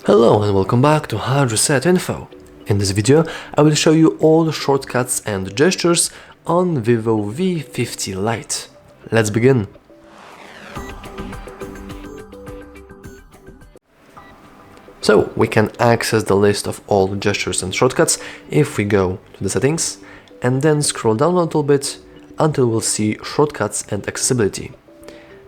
Hello and welcome back to HardReset.Info. In this video, I will show you all the shortcuts and gestures on VIVO V50 Lite. Let's begin. So, we can access the list of all the gestures and shortcuts if we go to the settings and then scroll down a little bit until we'll see shortcuts and accessibility.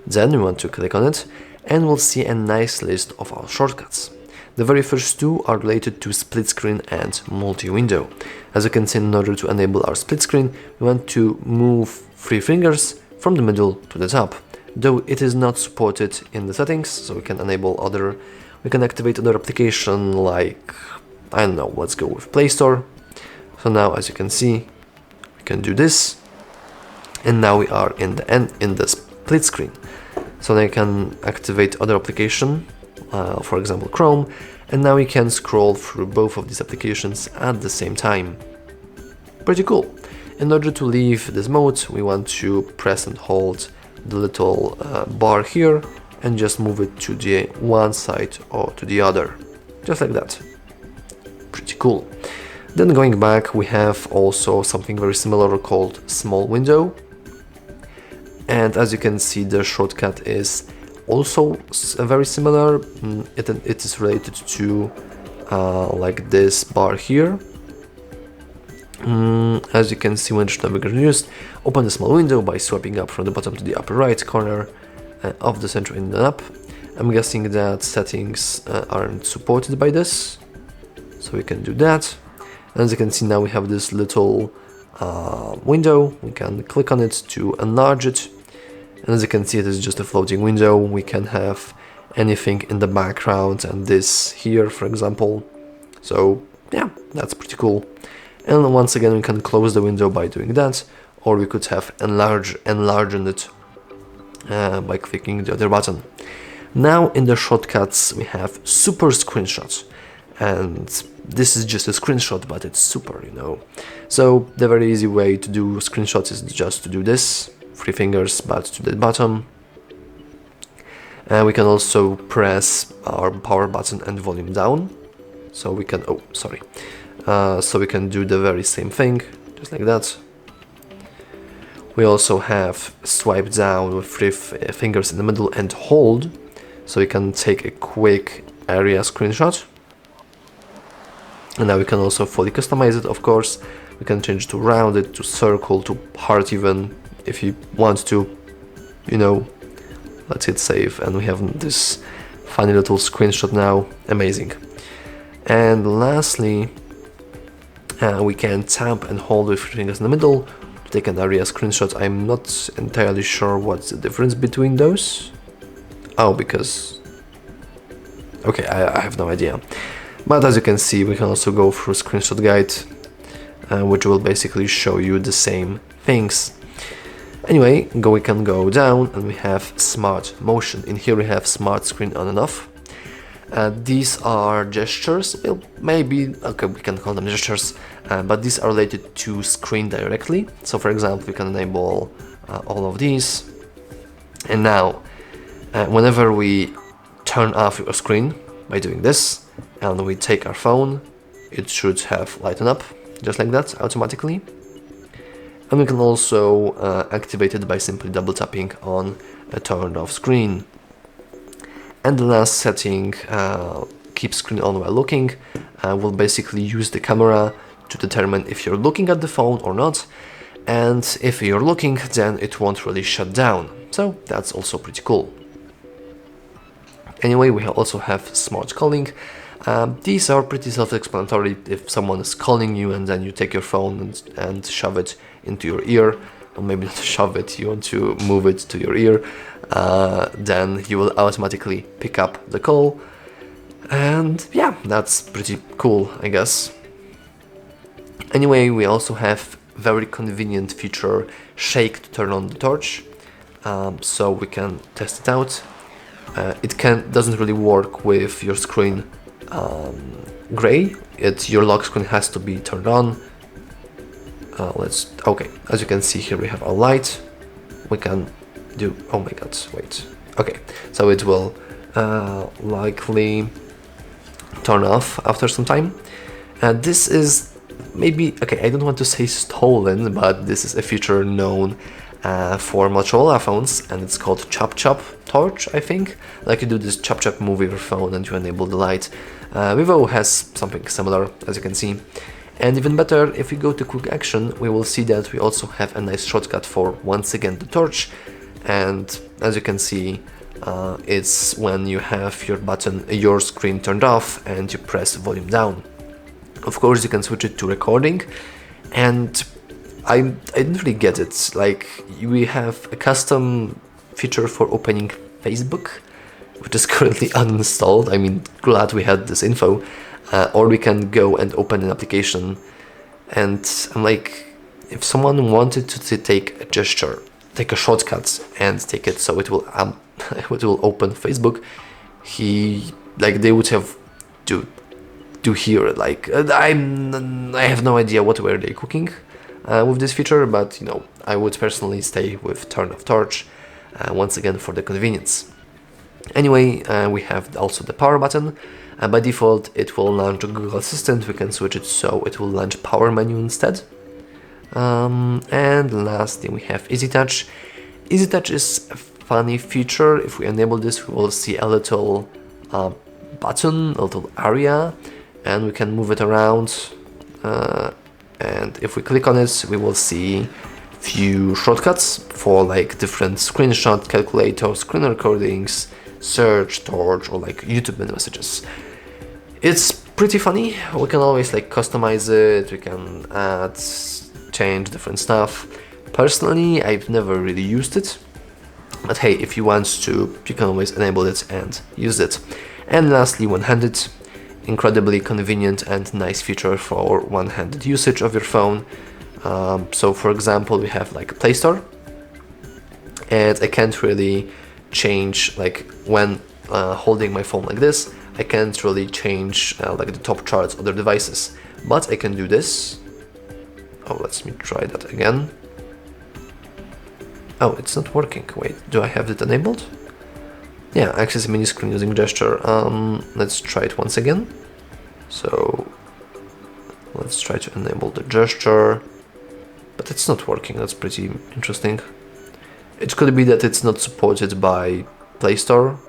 Then we want to click on it and we'll see a nice list of our shortcuts. The very first two are related to split screen and multi-window. As you can see, in order to enable our split screen, we want to move 3 fingers from the middle to the top. Though it is not supported in the settings, so we can activate other application like, I don't know, let's go with Play Store. So now, as you can see, we can do this, and now we are in the split screen. So now you can activate other application, for example Chrome, and now we can scroll through both of these applications at the same time. Pretty cool. In order to leave this mode, we want to press and hold the little bar here and just move it to the one side or to the other, just like that. Pretty cool. Then going back, we have also something very similar called small window, and as you can see, the shortcut is also very similar. It is related to like this bar here. As you can see, when the navigator is used, open the small window by swiping up from the bottom to the upper right corner of the center in the app. I'm guessing that settings aren't supported by this, so we can do that. As you can see, now we have this little window. We can click on it to enlarge it. And as you can see, it is just a floating window. We can have anything in the background and this here, for example. So yeah, that's pretty cool. And once again, we can close the window by doing that, or we could have enlarged it by clicking the other button. Now in the shortcuts, we have super screenshot, and this is just a screenshot, but it's super, you know. So the very easy way to do screenshots is just to do this. 3 fingers, but to the bottom. And we can also press our power button and volume down. So we can, so we can do the very same thing, just like that. We also have swipe down with 3 fingers in the middle and hold, so we can take a quick area screenshot. And now we can also fully customize it, of course. We can change to rounded, to circle, to heart even, if you want to, you know. Let's hit save, and we have this funny little screenshot now. Amazing. And lastly, we can tap and hold with 3 fingers in the middle to take an area screenshot. I'm not entirely sure what's the difference between those. Oh, because... okay, I have no idea. But as you can see, we can also go through screenshot guide, which will basically show you the same things. Anyway, we can go down and we have smart motion. In here we have smart screen on and off. These are gestures. Well, maybe, okay, we can call them gestures, but these are related to screen directly. So for example, we can enable all of these. And now, whenever we turn off your screen by doing this, and we take our phone, it should have lighten up, just like that, automatically. And we can also activate it by simply double tapping on a turned off screen. And the last setting, keep screen on while looking, will basically use the camera to determine if you're looking at the phone or not. And if you're looking, then it won't really shut down. So that's also pretty cool. Anyway, we also have smart calling. These are pretty self-explanatory. If someone is calling you and then you take your phone and shove it into your ear, or maybe not shove it, you want to move it to your ear, then you will automatically pick up the call. And yeah, that's pretty cool, I guess. Anyway, we also have very convenient feature, shake to turn on the torch, so we can test it out. It doesn't really work with your screen gray. Your lock screen has to be turned on. Okay, as you can see here, we have our light. We can do, oh my god, wait. Okay, so it will likely turn off after some time. This is maybe, okay, I don't want to say stolen, but this is a feature known for Motorola phones, and it's called Chop Chop Torch, I think. Like you do this chop chop move with your phone and you enable the light. Vivo has something similar, as you can see. And even better, if we go to quick action, we will see that we also have a nice shortcut for, once again, the torch. And as you can see, it's when you have your screen turned off and you press volume down. Of course, you can switch it to recording, and I didn't really get it. Like, we have a custom feature for opening Facebook, which is currently uninstalled. I mean, glad we had this info. Or we can go and open an application, and I'm like, if someone wanted to take a gesture, take a shortcut and take it so it will it will open Facebook, they would have to hear it. Like, I have no idea what were they cooking with this feature, but you know, I would personally stay with turn off torch once again for the convenience. Anyway, we have also the power button. By default, it will launch Google Assistant. We can switch it so it will launch Power Menu instead. And lastly, we have Easy Touch. Easy Touch is a funny feature. If we enable this, we will see a little button, a little area, and we can move it around. And if we click on it, we will see few shortcuts for like different screenshot, calculator, screen recordings, search, torch, or like YouTube messages. It's pretty funny. We can always like customize it, we can add, change different stuff. Personally, I've never really used it, but hey, if you want to, you can always enable it and use it. And lastly, one-handed. Incredibly convenient and nice feature for one-handed usage of your phone. So for example, we have like a Play Store, and I can't really change, like when holding my phone like this, I can't really change like the top charts other devices, but I can do this. Oh, let me try that again. Oh, it's not working. Wait, do I have it enabled? Yeah, access mini screen using gesture. Let's try it once again. So let's try to enable the gesture, but it's not working. That's pretty interesting. It could be that it's not supported by Play Store.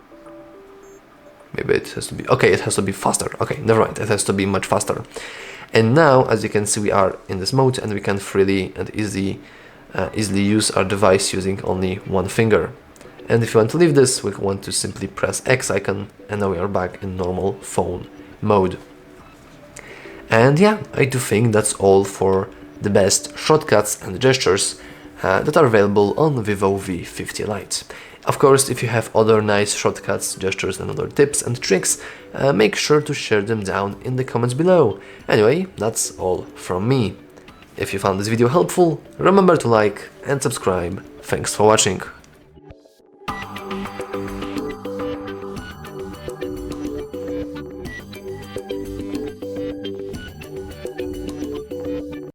Maybe it has to be, okay, it has to be faster. Okay, never mind, it has to be much faster. And now, as you can see, we are in this mode and we can freely and easily use our device using only one finger. And if you want to leave this, we want to simply press X icon, and now we are back in normal phone mode. And yeah, I do think that's all for the best shortcuts and gestures that are available on VIVO V50 Lite. Of course, if you have other nice shortcuts, gestures and other tips and tricks, make sure to share them down in the comments below. Anyway, that's all from me. If you found this video helpful, remember to like and subscribe. Thanks for watching.